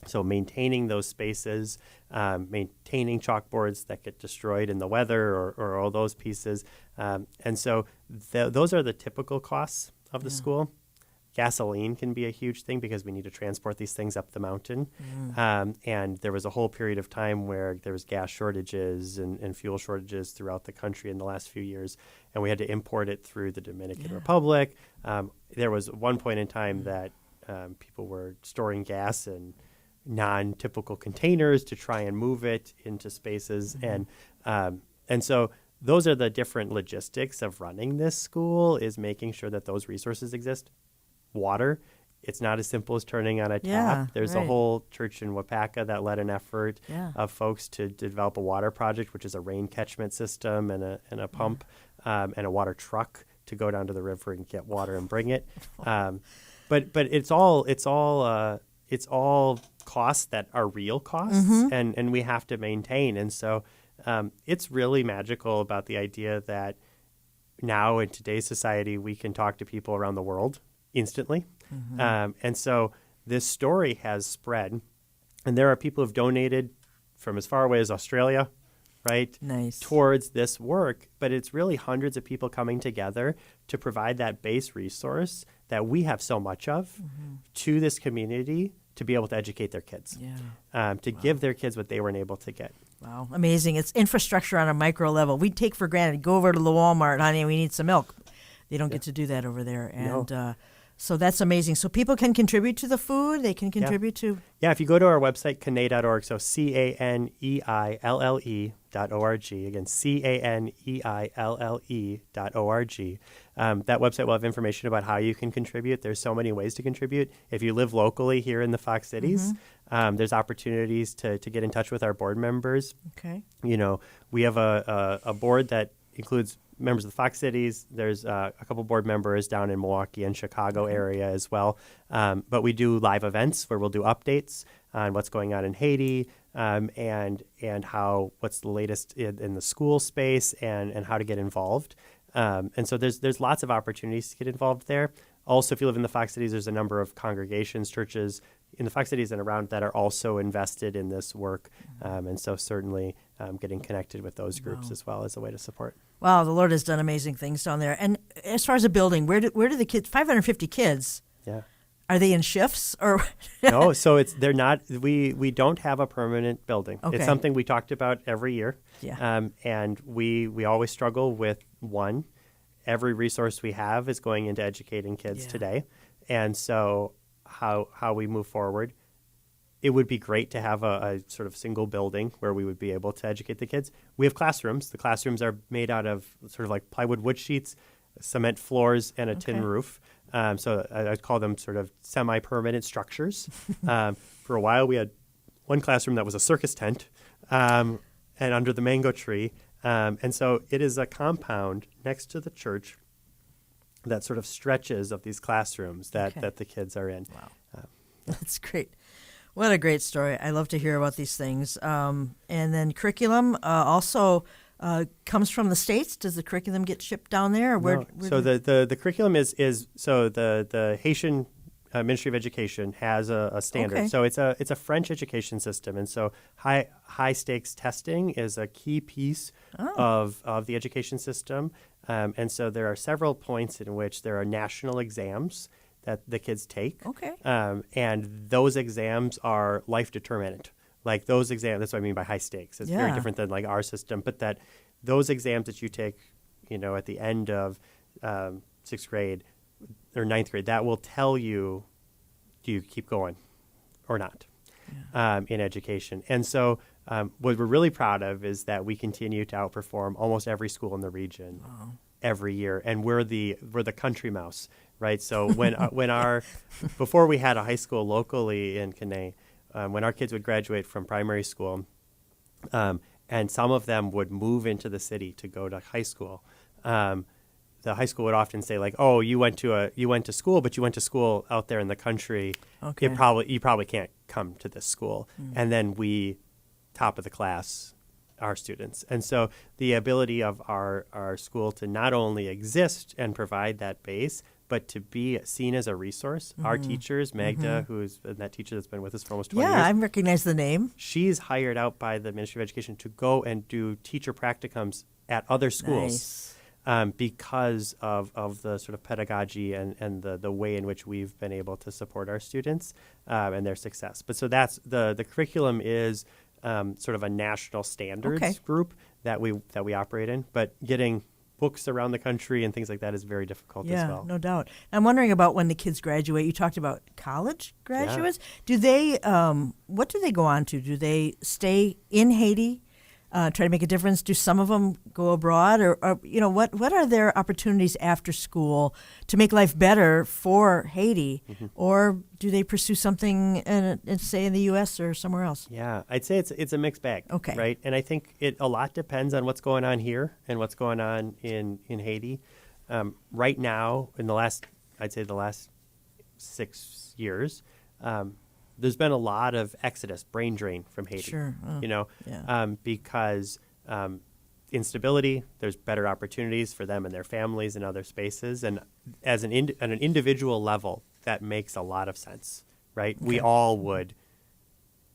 [SPEAKER 4] so maintaining those spaces, maintaining chalkboards that get destroyed in the weather or all those pieces. And so those are the typical costs of the school. Gasoline can be a huge thing because we need to transport these things up the mountain. And there was a whole period of time where there was gas shortages and fuel shortages throughout the country in the last few years, and we had to import it through the Dominican Republic. There was one point in time that people were storing gas in non-typical containers to try and move it into spaces. And so those are the different logistics of running this school, is making sure that those resources exist. Water, it's not as simple as turning on a tap. There's a whole church in Wapaka that led an effort of folks to develop a water project, which is a rain catchment system and a pump and a water truck to go down to the river and get water and bring it. But it's all costs that are real costs, and we have to maintain. And so it's really magical about the idea that now in today's society we can talk to people around the world instantly. And so this story has spread, and there are people who've donated from as far away as Australia, right?
[SPEAKER 3] Nice.
[SPEAKER 4] Towards this work, but it's really hundreds of people coming together to provide that base resource that we have so much of to this community to be able to educate their kids, to give their kids what they weren't able to get.
[SPEAKER 3] Wow, amazing. It's infrastructure on a micro level. We take for granted, go over to the Walmart, honey, we need some milk. They don't get to do that over there. And so that's amazing. So people can contribute to the food. They can contribute to...
[SPEAKER 4] Yeah, if you go to our website, caneille.org, so CANEILLE.org. Again, CANEILLE.org. That website will have information about how you can contribute. There's so many ways to contribute. If you live locally here in the Fox Cities, there's opportunities to get in touch with our board members.
[SPEAKER 3] Okay.
[SPEAKER 4] You know, we have a board that includes members of the Fox Cities. There's a couple board members down in Milwaukee and Chicago area as well. But we do live events where we'll do updates on what's going on in Haiti and what's the latest in the school space and how to get involved. And so there's lots of opportunities to get involved there. Also, if you live in the Fox Cities, there's a number of congregations, churches in the Fox Cities and around that are also invested in this work. And so certainly getting connected with those groups as well is a way to support.
[SPEAKER 3] Wow, the Lord has done amazing things down there. And as far as a building, where do the kids, 550 kids, are they in shifts or?
[SPEAKER 4] No, so they're not. We don't have a permanent building.
[SPEAKER 3] Okay.
[SPEAKER 4] It's something we talked about every year.
[SPEAKER 3] Yeah.
[SPEAKER 4] And we always struggle with one. Every resource we have is going into educating kids today. And so how we move forward, it would be great to have a sort of single building where we would be able to educate the kids. We have classrooms. The classrooms are made out of sort of like plywood wood sheets, cement floors, and a tin roof. So I'd call them sort of semi-permanent structures. For a while, we had one classroom that was a circus tent and under the mango tree. And so it is a compound next to the church that sort of stretches of these classrooms that the kids are in.
[SPEAKER 3] Wow. That's great. What a great story. I love to hear about these things. And then curriculum also comes from the States. Does the curriculum get shipped down there? Or where
[SPEAKER 4] so the curriculum is so the Haitian Ministry of Education has a standard.
[SPEAKER 3] Okay.
[SPEAKER 4] So it's a French education system, and so high stakes testing is a key piece of the education system. And so there are several points in which there are national exams that the kids take.
[SPEAKER 3] Okay.
[SPEAKER 4] And those exams are life determinant. Like those exams, that's what I mean by high stakes. It's very different than like our system, but that those exams that you take, at the end of sixth grade or ninth grade, that will tell you, do you keep going or not in education. And so what we're really proud of is that we continue to outperform almost every school in the region every year. And we're the country mouse, right? So before we had a high school locally in Caneille, when our kids would graduate from primary school, and some of them would move into the city to go to high school, the high school would often say like, "Oh, you went to school, but you went to school out there in the country.
[SPEAKER 3] Okay.
[SPEAKER 4] You probably can't come to this school." And then we, top of the class, our students. And so the ability of our school to not only exist and provide that base, but to be seen as a resource. Our teachers, Magda, who's that teacher that's been with us for almost 20 years.
[SPEAKER 3] Yeah, I recognize the name.
[SPEAKER 4] She's hired out by the Ministry of Education to go and do teacher practicums at other schools.
[SPEAKER 3] Nice.
[SPEAKER 4] Because of the sort of pedagogy and the way in which we've been able to support our students and their success. But so that's the curriculum is sort of a national standards group that we operate in. But getting books around the country and things like that is very difficult as well.
[SPEAKER 3] Yeah, no doubt. I'm wondering about when the kids graduate. You talked about college graduates. Do they? What do they go on to? Do they stay in Haiti? Try to make a difference? Do some of them go abroad, or what are their opportunities after school to make life better for Haiti, or do they pursue something say in the U.S. or somewhere else?
[SPEAKER 4] Yeah, I'd say it's a mixed bag.
[SPEAKER 3] Okay,
[SPEAKER 4] right, and I think a lot depends on what's going on here and what's going on in Haiti. Right now, in the last 6 years. There's been a lot of exodus, brain drain from Haiti.
[SPEAKER 3] Sure.
[SPEAKER 4] Because instability, there's better opportunities for them and their families in other spaces. And as at an individual level, that makes a lot of sense, right? Okay. We all would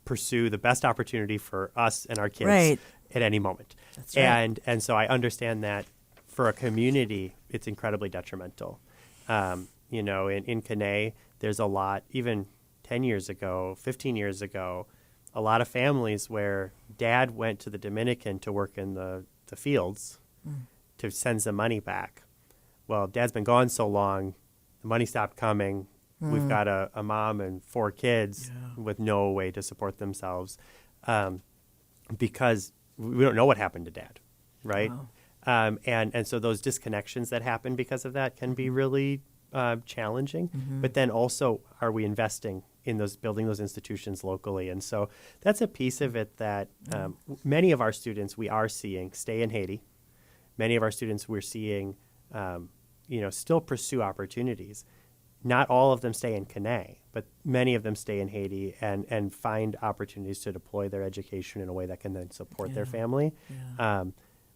[SPEAKER 4] pursue the best opportunity for us and our kids at any moment.
[SPEAKER 3] That's right.
[SPEAKER 4] And so I understand that for a community, it's incredibly detrimental. In Caneille, there's a lot, even 10 years ago, 15 years ago, a lot of families where dad went to the Dominican to work in the fields to send some money back. Well, dad's been gone so long, the money stopped coming. We've got a mom and 4 kids with no way to support themselves because we don't know what happened to dad, right? Wow. And so those disconnections that happen because of that can be really challenging. But then also, are we investing in building those institutions locally? And so that's a piece of it that many of our students we are seeing stay in Haiti. Many of our students we're seeing, still pursue opportunities. Not all of them stay in Caneille, but many of them stay in Haiti and find opportunities to deploy their education in a way that can then support their family. Yeah.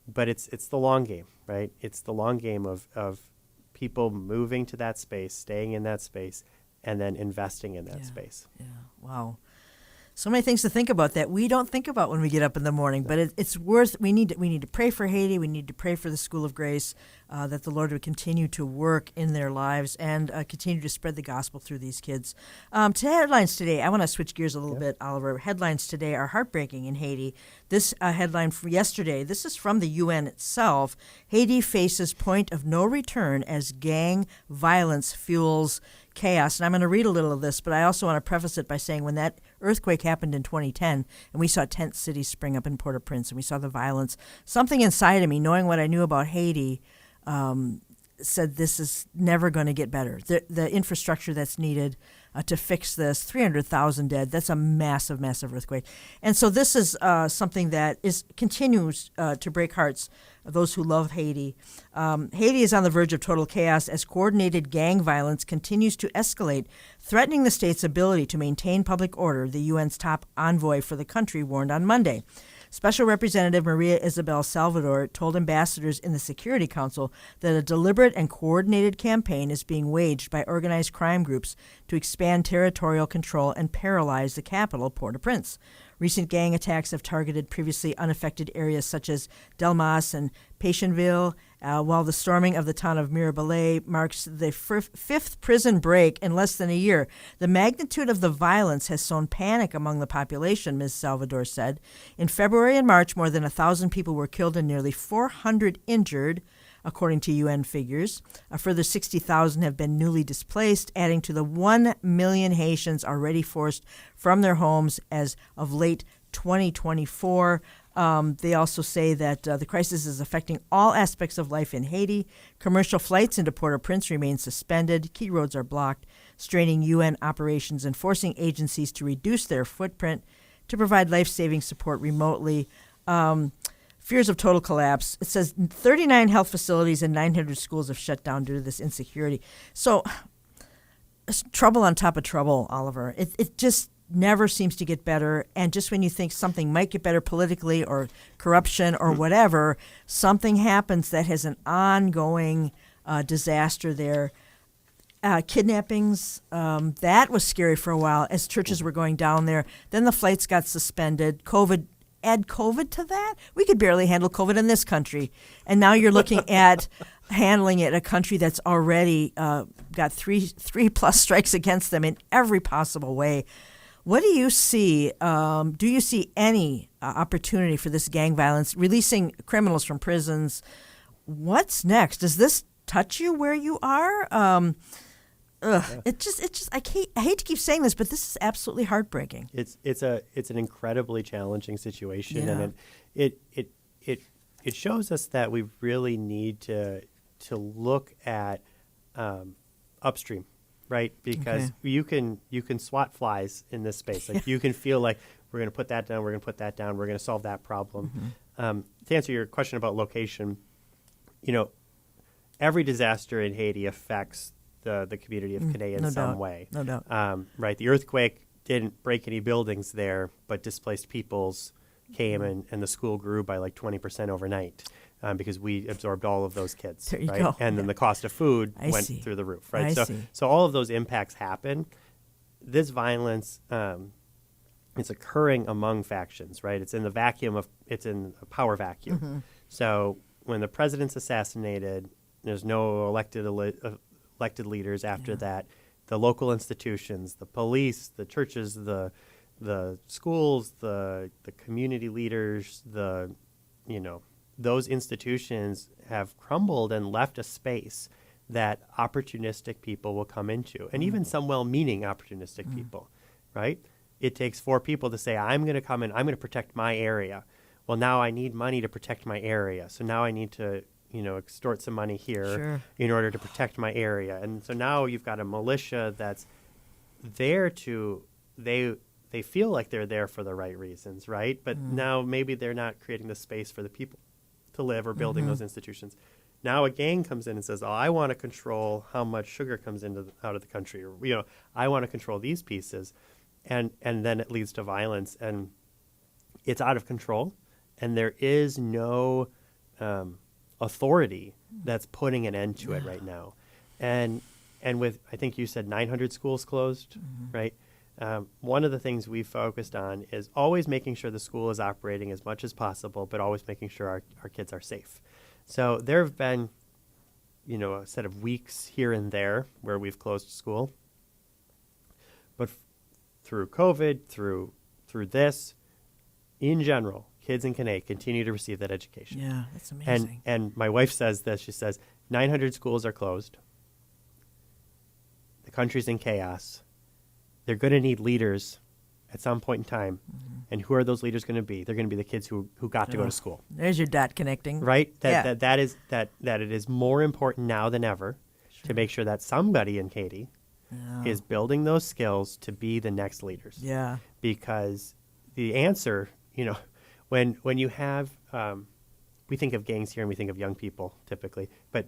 [SPEAKER 4] But it's the long game, right? It's the long game of people moving to that space, staying in that space, and then investing in that space. Yeah.
[SPEAKER 3] Wow. So many things to think about that we don't think about when we get up in the morning, but it's worth. We need to pray for Haiti. We need to pray for the School of Grace, that the Lord would continue to work in their lives and continue to spread the gospel through these kids. To headlines today, I want to switch gears a little bit, Oliver. Headlines today are heartbreaking in Haiti. This headline from yesterday, this is from the UN itself. Haiti faces point of no return as gang violence fuels chaos. And I'm going to read a little of this, but I also want to preface it by saying when that earthquake happened in 2010 and we saw tent cities spring up in Port-au-Prince and we saw the violence, something inside of me, knowing what I knew about Haiti, said this is never going to get better. The infrastructure that's needed to fix this, 300,000 dead, that's a massive, massive earthquake. And so this is something that continues to break hearts of those who love Haiti. Haiti is on the verge of total chaos as coordinated gang violence continues to escalate, threatening the state's ability to maintain public order, the UN's top envoy for the country warned on Monday. Special Representative Maria Isabel Salvador told ambassadors in the Security Council that a deliberate and coordinated campaign is being waged by organized crime groups to expand territorial control and paralyze the capital, Port-au-Prince. Recent gang attacks have targeted previously unaffected areas such as Delmas and Pétionville, while the storming of the town of Mirabelais marks the fifth prison break in less than a year. The magnitude of the violence has sown panic among the population, Ms. Salvador said. In February and March, more than 1,000 people were killed and nearly 400 injured, according to UN figures. A further 60,000 have been newly displaced, adding to the 1 million Haitians already forced from their homes as of late 2024. They also say that the crisis is affecting all aspects of life in Haiti. Commercial flights into Port-au-Prince remain suspended. Key roads are blocked, straining UN operations and forcing agencies to reduce their footprint to provide life-saving support remotely. Fears of total collapse. It says 39 health facilities and 900 schools have shut down due to this insecurity. So it's trouble on top of trouble, Oliver. It just never seems to get better. And just when you think something might get better politically or corruption or whatever, something happens that has an ongoing disaster there. Kidnappings, that was scary for a while as churches were going down there. Then the flights got suspended. Add COVID to that, we could barely handle COVID in this country. And now you're looking at handling it, a country that's already got three plus strikes against them in every possible way. What do you see? Do you see any opportunity for this gang violence, releasing criminals from prisons? What's next? Does this touch you where you are? It just I hate to keep saying this, but this is absolutely heartbreaking.
[SPEAKER 4] It's an incredibly challenging situation, and it shows us that we really need to look at upstream, right? Because you can swat flies in this space. Like you can feel like we're going to put that down, we're going to put that down, we're going to solve that problem. To answer your question about location, every disaster in Haiti affects the community of Caneille in some way. No doubt. Right. The earthquake didn't break any buildings there, but displaced peoples came and the school grew by like 20% overnight because we absorbed all of those kids.
[SPEAKER 3] There you
[SPEAKER 4] right?
[SPEAKER 3] go.
[SPEAKER 4] And then the cost of food went through the roof. Right. So all of those impacts happen. This violence, it's occurring among factions. Right. It's in a power vacuum. So when the president's assassinated, there's no elected leaders after that. The local institutions, the police, the churches, the the schools, the community leaders, those institutions have crumbled and left a space that opportunistic people will come into, and even some well-meaning opportunistic people, right? It takes 4 people to say, I'm going to come in, I'm going to protect my area. Well, now I need money to protect my area. So now I need to, extort some money here in order to protect my area. And so now you've got a militia that's there they feel like they're there for the right reasons, right? But now maybe they're not creating the space for the people to live or building those institutions. Now a gang comes in and says, I want to control how much sugar comes out of the country, or I want to control these pieces, and then it leads to violence, and it's out of control, and there is no authority that's putting an end to it right now, and with, I think you said 900 schools closed, right? One of the things we've focused on is always making sure the school is operating as much as possible, but always making sure our kids are safe. So there have been, a set of weeks here and there where we've closed school. But through COVID, through this, in general, kids in Caneille continue to receive that education.
[SPEAKER 3] Yeah, that's amazing.
[SPEAKER 4] And my wife says this. She says, 900 schools are closed. The country's in chaos. They're going to need leaders at some point in time. And who are those leaders going to be? They're going to be the kids who got to go to school.
[SPEAKER 3] There's your dot connecting.
[SPEAKER 4] Right? That it is more important now than ever to make sure that somebody in Haiti is building those skills to be the next leaders.
[SPEAKER 3] Yeah.
[SPEAKER 4] Because the answer, when you have, we think of gangs here and we think of young people typically, but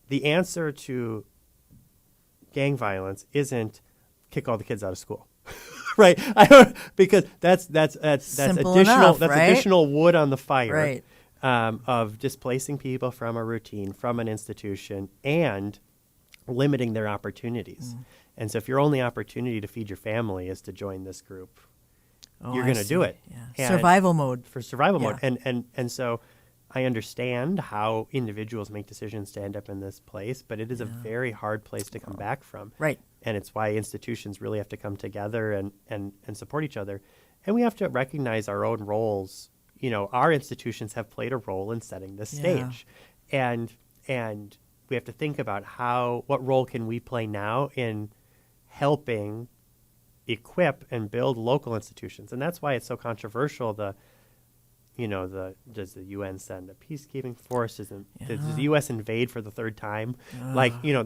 [SPEAKER 4] the answer to gang violence isn't kick all the kids out of school. Right, because that's
[SPEAKER 3] Simple
[SPEAKER 4] additional
[SPEAKER 3] enough,
[SPEAKER 4] that's
[SPEAKER 3] right?
[SPEAKER 4] additional wood on the fire,
[SPEAKER 3] Right.
[SPEAKER 4] Of displacing people from a routine, from an institution, and limiting their opportunities. And so, if your only opportunity to feed your family is to join this group, you're going to do it.
[SPEAKER 3] Yeah. Survival mode.
[SPEAKER 4] For survival mode, and so I understand how individuals make decisions to end up in this place, but it is a very hard place to come back from.
[SPEAKER 3] Right.
[SPEAKER 4] And it's why institutions really have to come together and support each other. And we have to recognize our own roles. Our institutions have played a role in setting this stage. And we have to think about what role can we play now in helping equip and build local institutions. And that's why it's so controversial, does the UN send a peacekeeping force? Does the U.S. invade for the third time?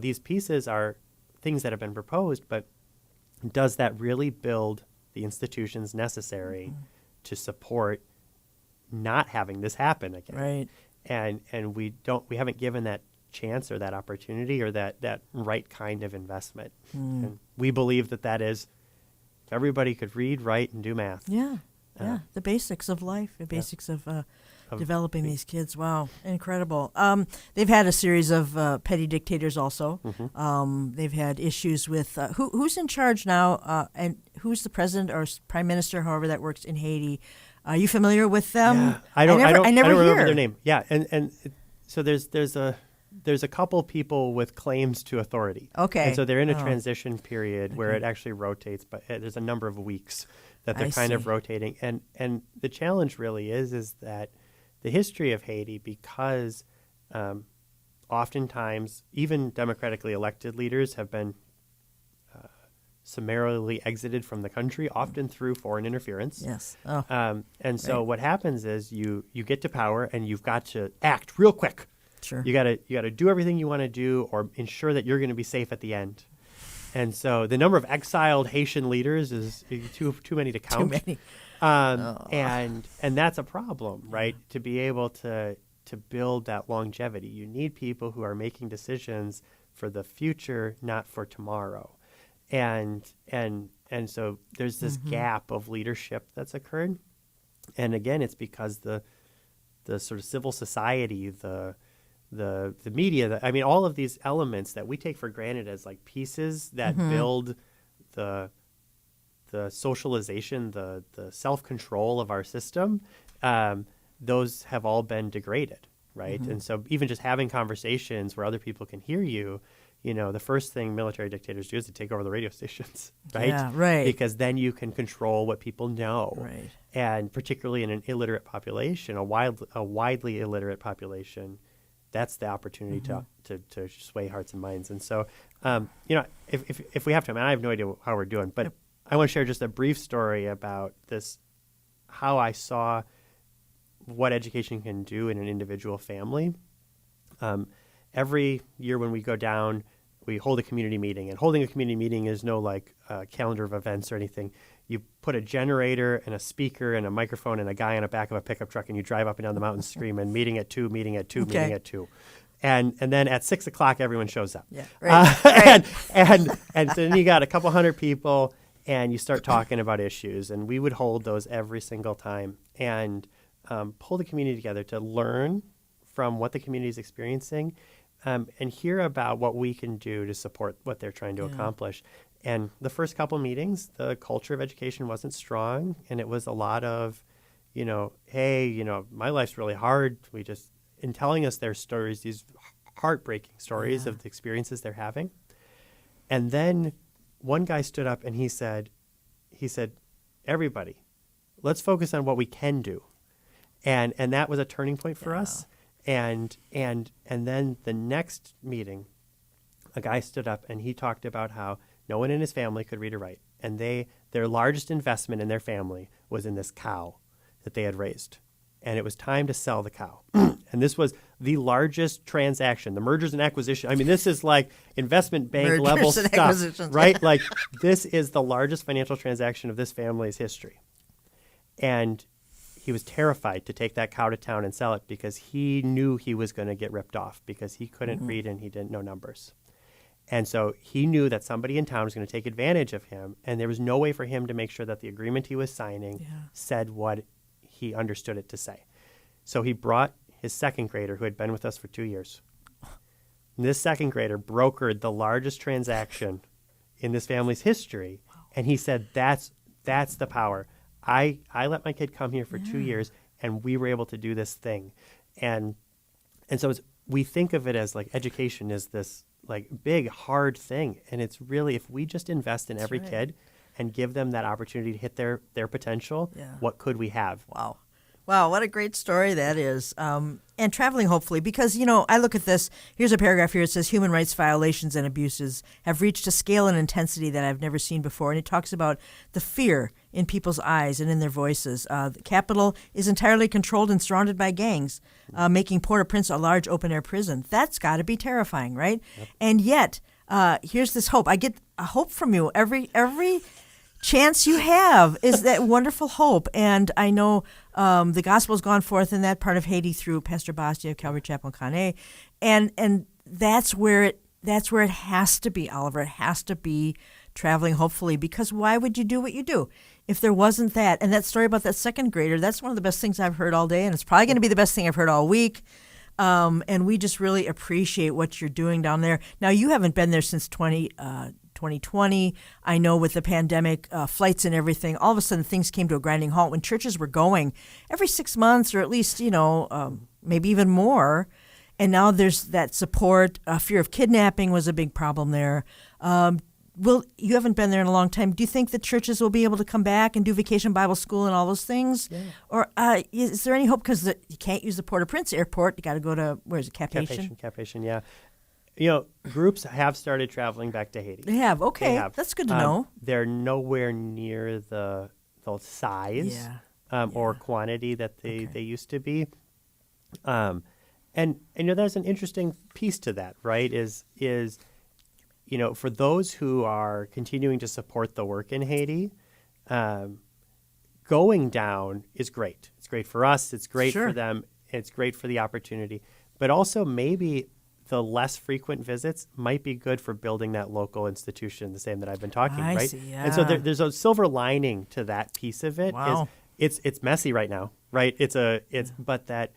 [SPEAKER 4] These pieces are things that have been proposed, but does that really build the institutions necessary to support not having this happen again?
[SPEAKER 3] Right.
[SPEAKER 4] And we haven't given that chance or that opportunity or that right kind of investment. And we believe that is, if everybody could read, write, and do math.
[SPEAKER 3] Yeah. The basics of life, the basics of developing these kids. Wow, incredible. They've had a series of petty dictators also. They've had issues with who's in charge now, and who's the president or prime minister, however that works in Haiti. Are you familiar with them?
[SPEAKER 4] Yeah. I don't
[SPEAKER 3] never
[SPEAKER 4] remember
[SPEAKER 3] hear
[SPEAKER 4] their name. Yeah, so there's a couple people with claims to authority.
[SPEAKER 3] Okay.
[SPEAKER 4] And so they're in a transition period where it actually rotates, but there's a number of weeks that they're kind of rotating. And the challenge really is that the history of Haiti, because oftentimes even democratically elected leaders have been summarily exited from the country, often through foreign interference.
[SPEAKER 3] Yes.
[SPEAKER 4] And so what happens is you get to power and you've got to act real quick.
[SPEAKER 3] Sure.
[SPEAKER 4] You gotta do everything you want to do, or ensure that you're going to be safe at the end. And so the number of exiled Haitian leaders is too many to count.
[SPEAKER 3] Too many.
[SPEAKER 4] And that's a problem, right? To be able to build that longevity, you need people who are making decisions for the future, not for tomorrow. And so there's this gap of leadership that's occurred. And again, it's because the sort of civil society, the media, all of these elements that we take for granted as like pieces that build the socialization, the self-control of our system, those have all been degraded, right? And so even just having conversations where other people can hear you, the first thing military dictators do is to take over the radio stations, right?
[SPEAKER 3] Yeah, right.
[SPEAKER 4] Because then you can control what people know.
[SPEAKER 3] Right.
[SPEAKER 4] And particularly in an illiterate population, a widely illiterate population, that's the opportunity to sway hearts and minds. And so, if we have time, and I have no idea how we're doing, but I want to share just a brief story about this, how I saw what education can do in an individual family. Every year when we go down, we hold a community meeting. And holding a community meeting is no calendar of events or anything. You put a generator and a speaker and a microphone and a guy on the back of a pickup truck, and you drive up and down the mountain screaming, meeting at 2, meeting at 2,
[SPEAKER 3] Okay.
[SPEAKER 4] meeting at 2. And then at 6 o'clock, everyone shows up.
[SPEAKER 3] Yeah, right. Right.
[SPEAKER 4] And then you got a couple hundred people, and you start talking about issues. And we would hold those every single time and pull the community together to learn from what the community is experiencing and hear about what we can do to support what they're trying to accomplish. And the first couple meetings, the culture of education wasn't strong, and it was a lot of, hey, my life's really hard. In telling us their stories, these heartbreaking stories of the experiences they're having. And then one guy stood up and he said, everybody, let's focus on what we can do. And that was a turning point for us. And then the next meeting, a guy stood up and he talked about how no one in his family could read or write. And their largest investment in their family was in this cow that they had raised. And it was time to sell the cow. And this was the largest transaction, the mergers and acquisition. I mean, this is like investment bank level stuff, right? Like this is the largest financial transaction of this family's history. And he was terrified to take that cow to town and sell it because he knew he was going to get ripped off because he couldn't read and he didn't know numbers. And so he knew that somebody in town was going to take advantage of him, and there was no way for him to make sure that the agreement he was signing said what he understood it to say. So he brought his second grader who had been with us for 2 years. And this second grader brokered the largest transaction in this family's history, and he said, that's the power. I let my kid come here for 2 years, and we were able to do this thing. And so we think of it as like education is this like big, hard thing. And it's really, if we just invest in every kid and give them that opportunity to hit their potential, what could we have?
[SPEAKER 3] Wow. Wow, what a great story that is. And traveling, hopefully, because, I look at this. Here's a paragraph here. It says, human rights violations and abuses have reached a scale and intensity that I've never seen before. And it talks about the fear in people's eyes and in their voices. The capital is entirely controlled and surrounded by gangs, making Port-au-Prince a large open-air prison. That's got to be terrifying, right? Yep. And yet, here's this hope. I get a hope from you every chance you have is that wonderful hope. And I know the gospel's gone forth in that part of Haiti through Pastor Bastia of Calvary Chapel in Caneille, and that's where it has to be, Oliver. It has to be traveling, hopefully, because why would you do what you do if there wasn't that? And that story about that second grader, that's one of the best things I've heard all day, and it's probably going to be the best thing I've heard all week. And we just really appreciate what you're doing down there. Now, you haven't been there since 2020. I know with the pandemic, flights and everything, all of a sudden things came to a grinding halt when churches were going every 6 months or at least, maybe even more. And now there's that support. Fear of kidnapping was a big problem there. You haven't been there in a long time. Do you think the churches will be able to come back and do Vacation Bible School and all those things? Yeah. Or is there any hope? Because you can't use the Port-au-Prince airport. You got to go to, where is it, Cap-Haïtien?
[SPEAKER 4] Cap-Haïtien, yeah. Groups have started traveling back to Haiti.
[SPEAKER 3] They have. Okay, that's good to know.
[SPEAKER 4] They're nowhere near the size or quantity that they used to be. And there's an interesting piece to that, right? Is for those who are continuing to support the work in Haiti, going down is great. It's great for us. It's great for them. It's great for the opportunity. But also maybe the less frequent visits might be good for building that local institution, the same that I've been talking,
[SPEAKER 3] I
[SPEAKER 4] right?
[SPEAKER 3] See, yeah.
[SPEAKER 4] And so there's a silver lining to that piece of it.
[SPEAKER 3] Wow.
[SPEAKER 4] It's messy right now, right? But that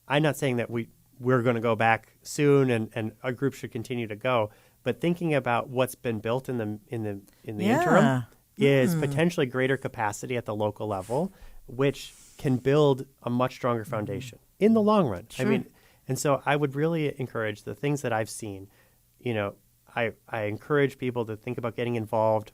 [SPEAKER 4] I'm not saying that we're going to go back soon and a group should continue to go. But thinking about what's been built in the interim is potentially greater capacity at the local level, which can build a much stronger foundation in the long run. Sure. And so I would really encourage the things that I've seen. I encourage people to think about getting involved.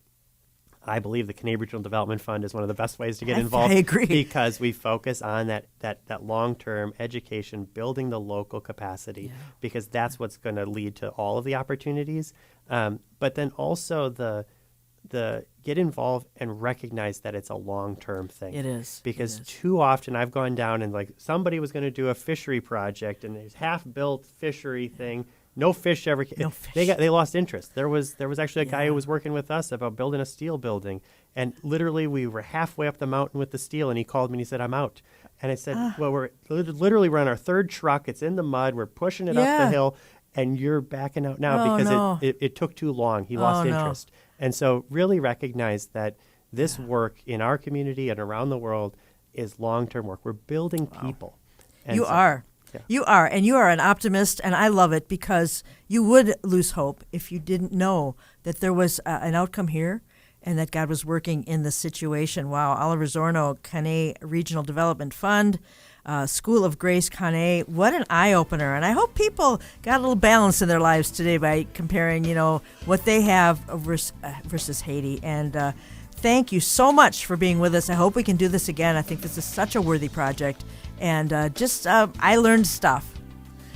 [SPEAKER 4] I believe the Caneille Regional Development Fund is one of the best ways to get involved.
[SPEAKER 3] I agree.
[SPEAKER 4] Because we focus on that long-term education, building the local capacity, because that's what's going to lead to all of the opportunities. But then also the get involved and recognize that it's a long-term thing.
[SPEAKER 3] It is.
[SPEAKER 4] Because too often I've gone down and like somebody was going to do a fishery project and there's half-built fishery thing. No fish ever came.
[SPEAKER 3] No fish.
[SPEAKER 4] They lost interest. There was actually a guy who was working with us about building a steel building, and literally we were halfway up the mountain with the steel, and he called me and he said, "I'm out." And I said, "Well, we're on our third truck. It's in the mud. We're pushing it up the hill, and you're backing out now because it took too long. He lost interest." And so really recognize that this work in our community and around the world is long-term work. We're building people. And
[SPEAKER 3] You are.
[SPEAKER 4] Yeah.
[SPEAKER 3] You are, and you are an optimist, and I love it because you would lose hope if you didn't know that there was an outcome here and that God was working in the situation. Wow, Oliver Zornow, Caneille Regional Development Fund, School of Grace, Caneille. What an eye-opener, and I hope people got a little balance in their lives today by comparing, what they have versus Haiti. And thank you so much for being with us. I hope we can do this again. I think this is such a worthy project. And I learned stuff.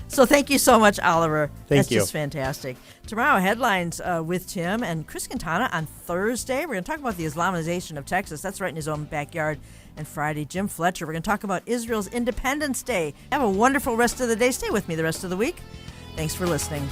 [SPEAKER 3] So thank you so much, Oliver.
[SPEAKER 4] Thank you.
[SPEAKER 3] That's just fantastic. Tomorrow, headlines with Tim and Chris Quintana on Thursday. We're going to talk about the Islamization of Texas. That's right in his own backyard. And Friday, Jim Fletcher. We're going to talk about Israel's Independence Day. Have a wonderful rest of the day. Stay with me the rest of the week. Thanks for listening.